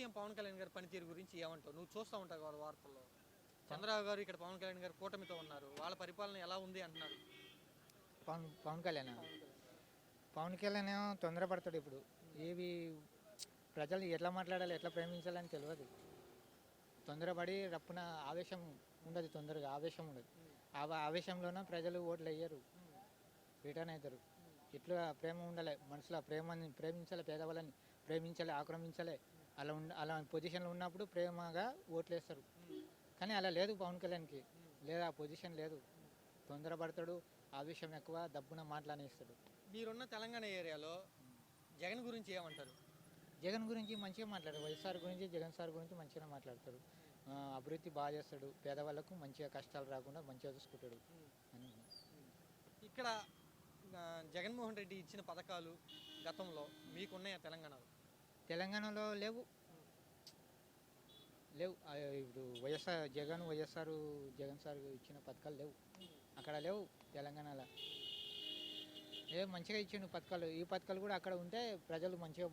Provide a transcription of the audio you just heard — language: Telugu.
సీఎం పవన్ కళ్యాణ్ గారి పనితీరు గురించి ఏమంటావు? నువ్వు చూస్తూ ఉంటావు కదా వార్తల్లో. చంద్రబాబు గారు ఇక్కడ పవన్ కళ్యాణ్ గారు కూటమితో ఉన్నారు. వాళ్ళ పరిపాలన ఎలా ఉంది అంటున్నారు. పవన్ పవన్ కళ్యాణ్ పవన్ కళ్యాణ్. పవన్ కళ్యాణ్ ఏమో తొందరపడతాడు ఇప్పుడు. ఏవి ప్రజలు ఎట్లా మాట్లాడాలి, ఎట్లా ప్రేమించాలని తెలియదు. తొందరపడి రప్పున ఆవేశం ఉండదు, తొందరగా ఆవేశం ఉండదు. ఆవేశంలోన ప్రజలు ఓట్లు వేయరు, రిటర్న్ అవుతారు. ఇట్లా ప్రేమ ఉండాలి మనసులో, ప్రేమించాలి, పేదవాళ్ళని ప్రేమించాలి, ఆక్రమించాలి. అలా పొజిషన్లో ఉన్నప్పుడు ప్రేమగా ఓట్లు వేస్తారు. కానీ అలా లేదు పవన్ కళ్యాణ్కి, లేదు ఆ పొజిషన్ లేదు. తొందరపడతాడు, ఆవేశం ఎక్కువ, దబ్బున మాట్లాడేస్తాడు. మీరున్న తెలంగాణ ఏరియాలో జగన్ గురించి ఏమంటారు? జగన్ గురించి మంచిగా మాట్లాడారు, వైఎస్ఆర్ గురించి, జగన్ సార్ గురించి మంచిగా మాట్లాడతాడు. అభివృద్ధి బాగా చేస్తాడు, పేదవాళ్ళకు మంచిగా కష్టాలు రాకుండా మంచిగా చూసుకుంటాడు అని. ఇక్కడ జగన్మోహన్ రెడ్డి ఇచ్చిన పథకాలు గతంలో మీకున్నాయా తెలంగాణలో? తెలంగాణలో లేవు. ఇప్పుడు జగన్ సార్ ఇచ్చిన పథకాలు లేవు, అక్కడ లేవు తెలంగాణలో. మంచిగా ఇచ్చిండు పథకాలు. ఈ పథకాలు కూడా అక్కడ ఉంటే ప్రజలు మంచిగా